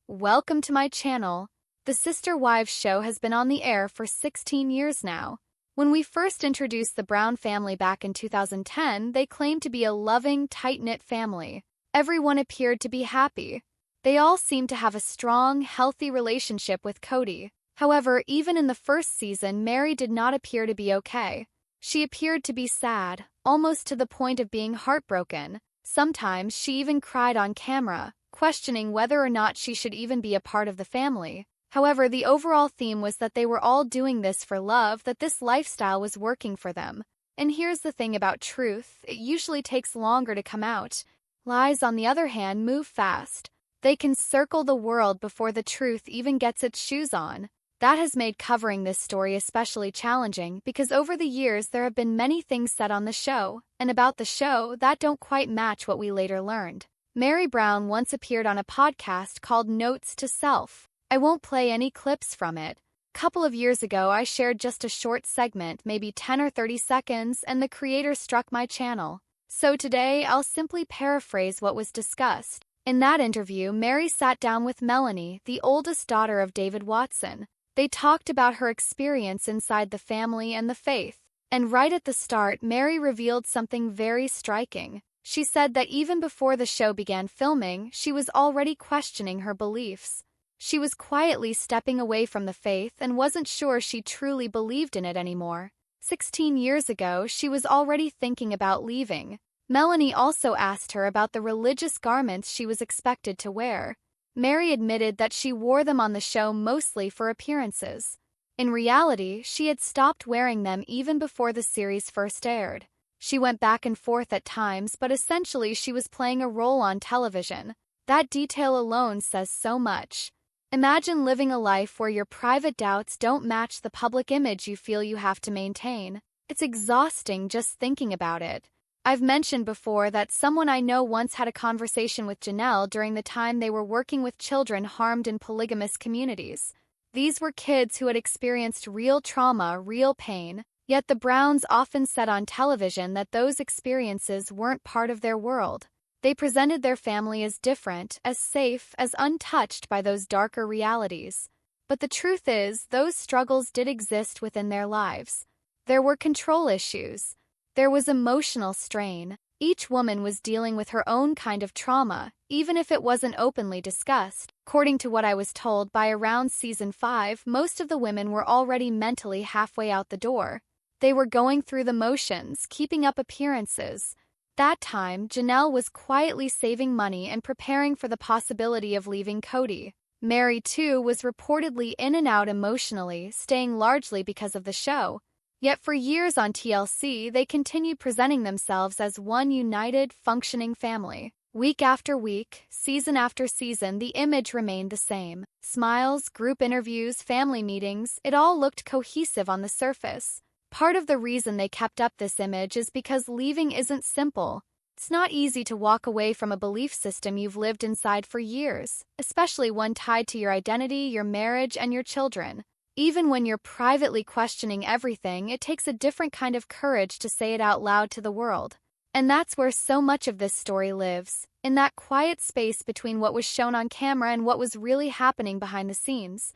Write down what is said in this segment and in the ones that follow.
Welcome to my channel. The Sister Wives show has been on the air for 16 years now. When we first introduced the Brown family back in 2010, they claimed to be a loving, tight-knit family. Everyone appeared to be happy. They all seemed to have a strong, healthy relationship with Kody. However, even in the first season, Meri did not appear to be okay. She appeared to be sad, almost to the point of being heartbroken. Sometimes she even cried on camera, questioning whether or not she should even be a part of the family. However, the overall theme was that they were all doing this for love, that this lifestyle was working for them. And here's the thing about truth, it usually takes longer to come out. Lies, on the other hand, move fast. They can circle the world before the truth even gets its shoes on. That has made covering this story especially challenging because over the years there have been many things said on the show, and about the show that don't quite match what we later learned. Meri Brown once appeared on a podcast called Notes to Self. I won't play any clips from it. A couple of years ago I shared just a short segment, maybe 10 or 30 seconds, and the creator struck my channel. So today I'll simply paraphrase what was discussed. In that interview, Meri sat down with Melanie, the oldest daughter of David Watson. They talked about her experience inside the family and the faith. And right at the start, Meri revealed something very striking. She said that even before the show began filming, she was already questioning her beliefs. She was quietly stepping away from the faith and wasn't sure she truly believed in it anymore. 16 years ago, she was already thinking about leaving. Melanie also asked her about the religious garments she was expected to wear. Meri admitted that she wore them on the show mostly for appearances. In reality, she had stopped wearing them even before the series first aired. She went back and forth at times, but essentially she was playing a role on television. That detail alone says so much. Imagine living a life where your private doubts don't match the public image you feel you have to maintain. It's exhausting just thinking about it. I've mentioned before that someone I know once had a conversation with Janelle during the time they were working with children harmed in polygamous communities. These were kids who had experienced real trauma, real pain, yet the Browns often said on television that those experiences weren't part of their world. They presented their family as different, as safe, as untouched by those darker realities. But the truth is, those struggles did exist within their lives. There were control issues. There was emotional strain. Each woman was dealing with her own kind of trauma, even if it wasn't openly discussed. According to what I was told, by around season 5, most of the women were already mentally halfway out the door. They were going through the motions, keeping up appearances. That time, Janelle was quietly saving money and preparing for the possibility of leaving Kody. Meri, too, was reportedly in and out emotionally, staying largely because of the show. Yet for years on TLC, they continued presenting themselves as one united, functioning family. Week after week, season after season, the image remained the same. Smiles, group interviews, family meetings, it all looked cohesive on the surface. Part of the reason they kept up this image is because leaving isn't simple. It's not easy to walk away from a belief system you've lived inside for years, especially one tied to your identity, your marriage, and your children. Even when you're privately questioning everything, it takes a different kind of courage to say it out loud to the world. And that's where so much of this story lives, in that quiet space between what was shown on camera and what was really happening behind the scenes.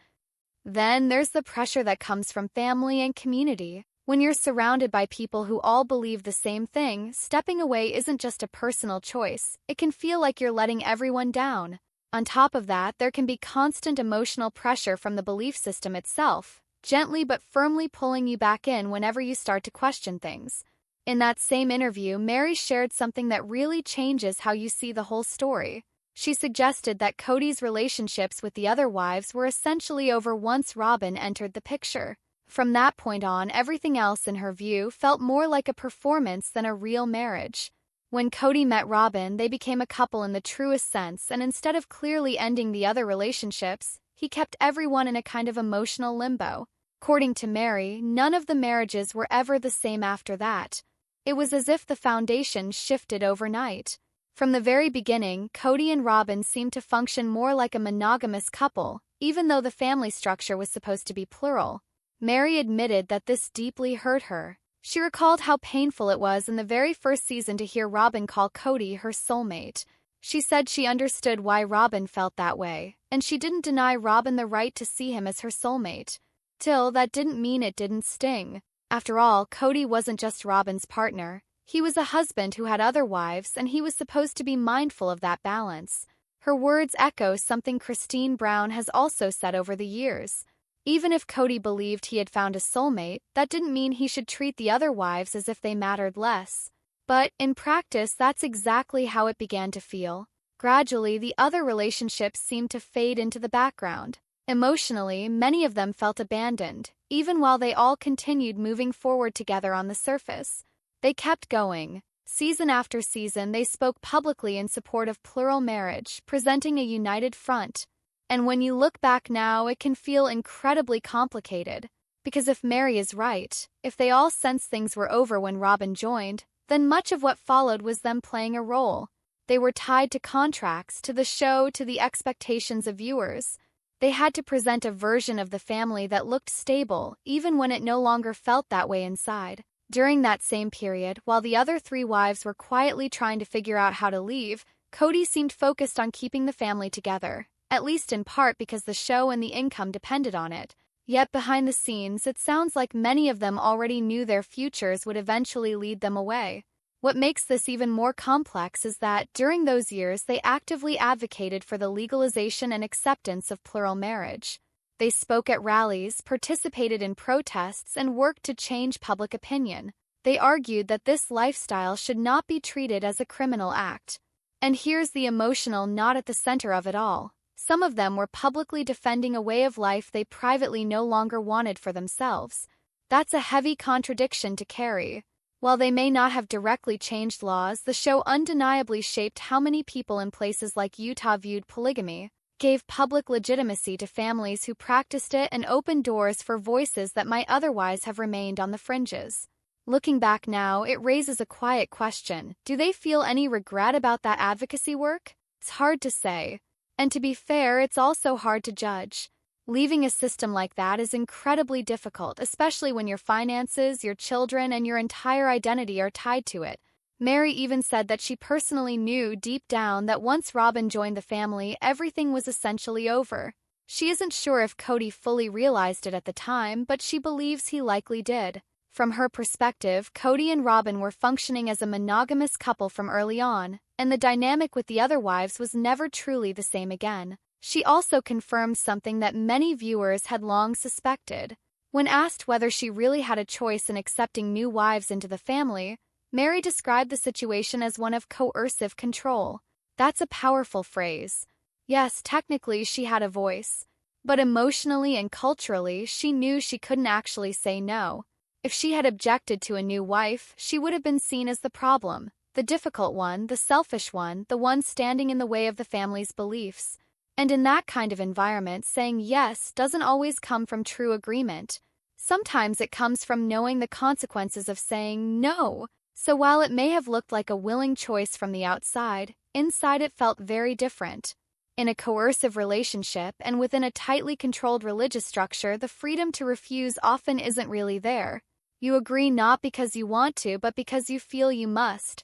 Then there's the pressure that comes from family and community. When you're surrounded by people who all believe the same thing, stepping away isn't just a personal choice. It can feel like you're letting everyone down. On top of that, there can be constant emotional pressure from the belief system itself, gently but firmly pulling you back in whenever you start to question things. In that same interview, Meri shared something that really changes how you see the whole story. She suggested that Kody's relationships with the other wives were essentially over once Robyn entered the picture. From that point on, everything else in her view felt more like a performance than a real marriage. When Kody met Robyn, they became a couple in the truest sense, and instead of clearly ending the other relationships, he kept everyone in a kind of emotional limbo. According to Meri, none of the marriages were ever the same after that. It was as if the foundation shifted overnight. From the very beginning, Kody and Robyn seemed to function more like a monogamous couple, even though the family structure was supposed to be plural. Meri admitted that this deeply hurt her. She recalled how painful it was in the very first season to hear Robyn call Kody her soulmate. She said she understood why Robyn felt that way, and she didn't deny Robyn the right to see him as her soulmate. Still, that didn't mean it didn't sting. After all, Kody wasn't just Robyn's partner. He was a husband who had other wives, and he was supposed to be mindful of that balance. Her words echo something Meri Brown has also said over the years. Even if Kody believed he had found a soulmate, that didn't mean he should treat the other wives as if they mattered less. But, in practice, that's exactly how it began to feel. Gradually, the other relationships seemed to fade into the background. Emotionally, many of them felt abandoned, even while they all continued moving forward together on the surface. They kept going. Season after season, they spoke publicly in support of plural marriage, presenting a united front. And when you look back now, it can feel incredibly complicated. Because if Meri is right, if they all sensed things were over when Robyn joined, then much of what followed was them playing a role. They were tied to contracts, to the show, to the expectations of viewers. They had to present a version of the family that looked stable, even when it no longer felt that way inside. During that same period, while the other three wives were quietly trying to figure out how to leave, Kody seemed focused on keeping the family together, at least in part because the show and the income depended on it. Yet behind the scenes, it sounds like many of them already knew their futures would eventually lead them away. What makes this even more complex is that, during those years, they actively advocated for the legalization and acceptance of plural marriage. They spoke at rallies, participated in protests, and worked to change public opinion. They argued that this lifestyle should not be treated as a criminal act. And here's the emotional knot at the center of it all. Some of them were publicly defending a way of life they privately no longer wanted for themselves. That's a heavy contradiction to carry. While they may not have directly changed laws, the show undeniably shaped how many people in places like Utah viewed polygamy, gave public legitimacy to families who practiced it, and opened doors for voices that might otherwise have remained on the fringes. Looking back now, it raises a quiet question. Do they feel any regret about that advocacy work? It's hard to say. And to be fair, it's also hard to judge. Leaving a system like that is incredibly difficult, especially when your finances, your children, and your entire identity are tied to it. Meri even said that she personally knew deep down that once Robyn joined the family, everything was essentially over. She isn't sure if Kody fully realized it at the time, but she believes he likely did. From her perspective, Kody and Robyn were functioning as a monogamous couple from early on, and the dynamic with the other wives was never truly the same again. She also confirmed something that many viewers had long suspected. When asked whether she really had a choice in accepting new wives into the family, Meri described the situation as one of coercive control. That's a powerful phrase. Yes, technically she had a voice, but emotionally and culturally she knew she couldn't actually say no. If she had objected to a new wife, she would have been seen as the problem, the difficult one, the selfish one, the one standing in the way of the family's beliefs. And in that kind of environment, saying yes doesn't always come from true agreement. Sometimes it comes from knowing the consequences of saying no. So while it may have looked like a willing choice from the outside, inside it felt very different. In a coercive relationship and within a tightly controlled religious structure, the freedom to refuse often isn't really there. You agree not because you want to, but because you feel you must.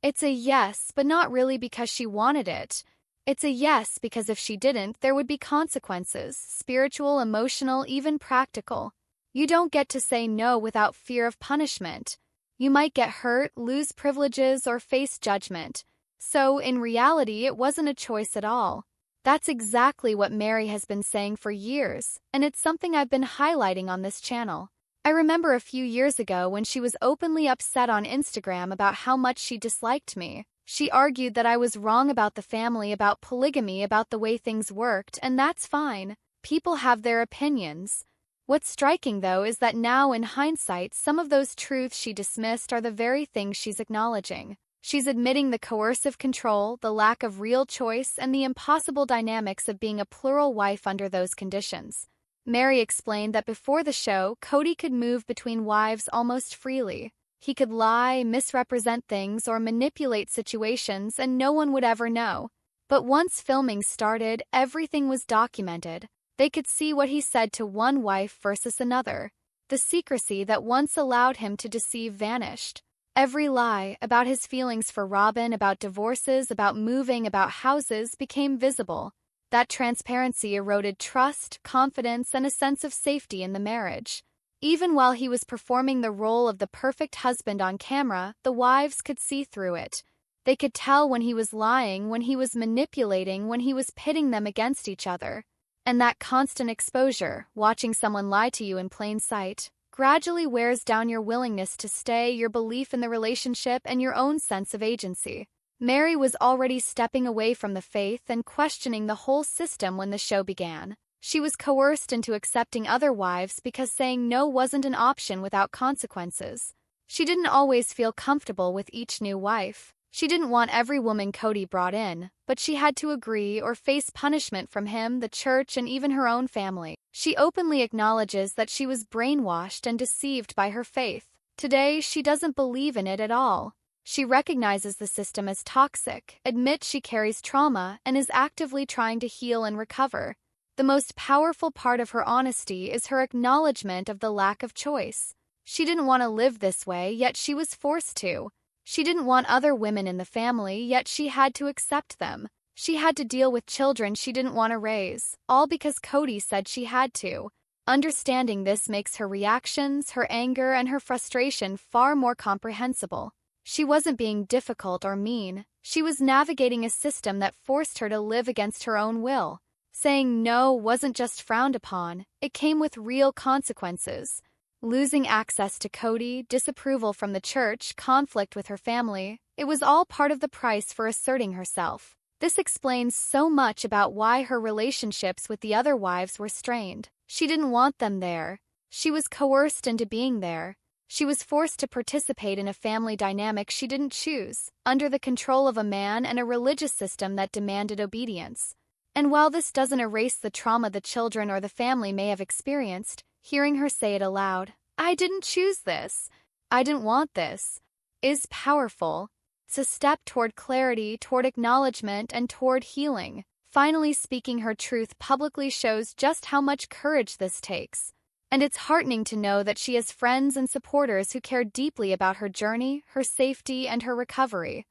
It's a yes, but not really because she wanted it. It's a yes because if she didn't, there would be consequences, spiritual, emotional, even practical. You don't get to say no without fear of punishment. You might get hurt, lose privileges, or face judgment. So, in reality, it wasn't a choice at all. That's exactly what Meri has been saying for years, and it's something I've been highlighting on this channel. I remember a few years ago when she was openly upset on Instagram about how much she disliked me. She argued that I was wrong about the family, about polygamy, about the way things worked, and that's fine. People have their opinions. What's striking, though, is that now, in hindsight, some of those truths she dismissed are the very things she's acknowledging. She's admitting the coercive control, the lack of real choice, and the impossible dynamics of being a plural wife under those conditions. Meri explained that before the show, Kody could move between wives almost freely. He could lie, misrepresent things, or manipulate situations, and no one would ever know. But once filming started, everything was documented. They could see what he said to one wife versus another. The secrecy that once allowed him to deceive vanished. Every lie about his feelings for Robyn, about divorces, about moving, about houses became visible. That transparency eroded trust, confidence, and a sense of safety in the marriage. Even while he was performing the role of the perfect husband on camera, the wives could see through it. They could tell when he was lying, when he was manipulating, when he was pitting them against each other. And that constant exposure, watching someone lie to you in plain sight, gradually wears down your willingness to stay, your belief in the relationship, and your own sense of agency. Meri was already stepping away from the faith and questioning the whole system when the show began. She was coerced into accepting other wives because saying no wasn't an option without consequences. She didn't always feel comfortable with each new wife. She didn't want every woman Kody brought in, but she had to agree or face punishment from him, the church, and even her own family. She openly acknowledges that she was brainwashed and deceived by her faith. Today, she doesn't believe in it at all. She recognizes the system as toxic, admits she carries trauma, and is actively trying to heal and recover. The most powerful part of her honesty is her acknowledgement of the lack of choice. She didn't want to live this way, yet she was forced to. She didn't want other women in the family, yet she had to accept them. She had to deal with children she didn't want to raise, all because Kody said she had to. Understanding this makes her reactions, her anger, and her frustration far more comprehensible. She wasn't being difficult or mean. She was navigating a system that forced her to live against her own will. Saying no wasn't just frowned upon, it came with real consequences. Losing access to Kody, disapproval from the church, conflict with her family, it was all part of the price for asserting herself. This explains so much about why her relationships with the other wives were strained. She didn't want them there. She was coerced into being there. She was forced to participate in a family dynamic she didn't choose, under the control of a man and a religious system that demanded obedience. And while this doesn't erase the trauma the children or the family may have experienced, hearing her say it aloud, "I didn't choose this, I didn't want this," is powerful. It's a step toward clarity, toward acknowledgement, and toward healing. Finally speaking her truth publicly shows just how much courage this takes. And it's heartening to know that she has friends and supporters who care deeply about her journey, her safety, and her recovery.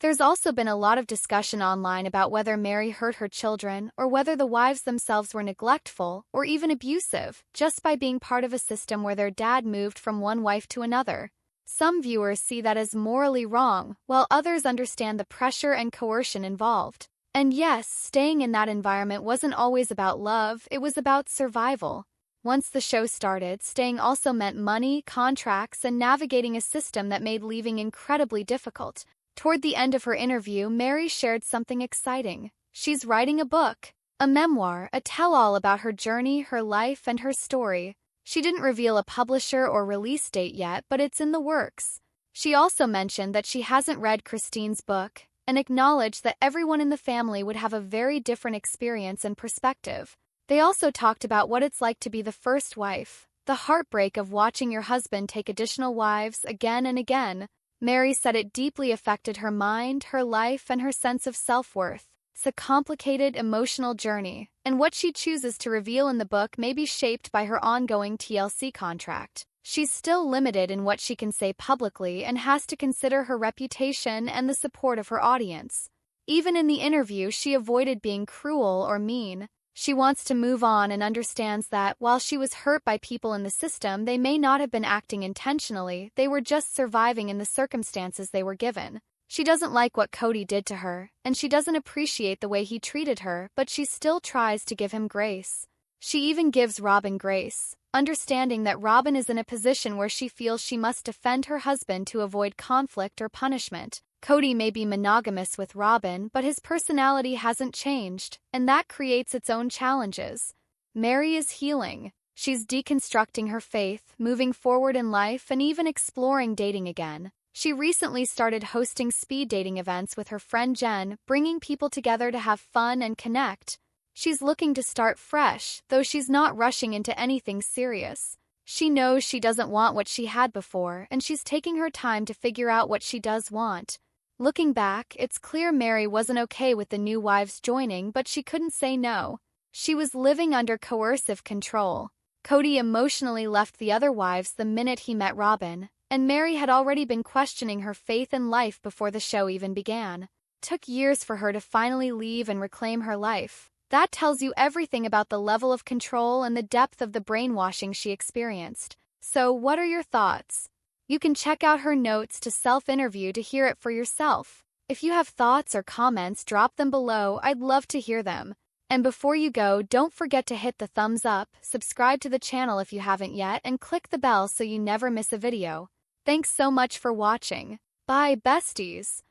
There's also been a lot of discussion online about whether Meri hurt her children or whether the wives themselves were neglectful or even abusive just by being part of a system where their dad moved from one wife to another. Some viewers see that as morally wrong, while others understand the pressure and coercion involved. And yes, staying in that environment wasn't always about love, it was about survival. Once the show started, staying also meant money, contracts, and navigating a system that made leaving incredibly difficult. Toward the end of her interview, Meri shared something exciting. She's writing a book, a memoir, a tell-all about her journey, her life, and her story. She didn't reveal a publisher or release date yet, but it's in the works. She also mentioned that she hasn't read Christine's book and acknowledged that everyone in the family would have a very different experience and perspective. They also talked about what it's like to be the first wife, the heartbreak of watching your husband take additional wives again and again. Meri said it deeply affected her mind, her life, and her sense of self-worth. It's a complicated, emotional journey, and what she chooses to reveal in the book may be shaped by her ongoing TLC contract. She's still limited in what she can say publicly and has to consider her reputation and the support of her audience. Even in the interview, she avoided being cruel or mean. She wants to move on and understands that, while she was hurt by people in the system, they may not have been acting intentionally, they were just surviving in the circumstances they were given. She doesn't like what Kody did to her, and she doesn't appreciate the way he treated her, but she still tries to give him grace. She even gives Robyn grace, understanding that Robyn is in a position where she feels she must defend her husband to avoid conflict or punishment. Kody may be monogamous with Robyn, but his personality hasn't changed, and that creates its own challenges. Meri is healing. She's deconstructing her faith, moving forward in life, and even exploring dating again. She recently started hosting speed dating events with her friend Jen, bringing people together to have fun and connect. She's looking to start fresh, though she's not rushing into anything serious. She knows she doesn't want what she had before, and she's taking her time to figure out what she does want. Looking back, it's clear Meri wasn't okay with the new wives joining, but she couldn't say no. She was living under coercive control. Kody emotionally left the other wives the minute he met Robyn, and Meri had already been questioning her faith and life before the show even began. It took years for her to finally leave and reclaim her life. That tells you everything about the level of control and the depth of the brainwashing she experienced. So, what are your thoughts? You can check out her notes to self-interview to hear it for yourself. If you have thoughts or comments, drop them below. I'd love to hear them. And before you go, don't forget to hit the thumbs up, subscribe to the channel if you haven't yet, and click the bell so you never miss a video. Thanks so much for watching. Bye, besties.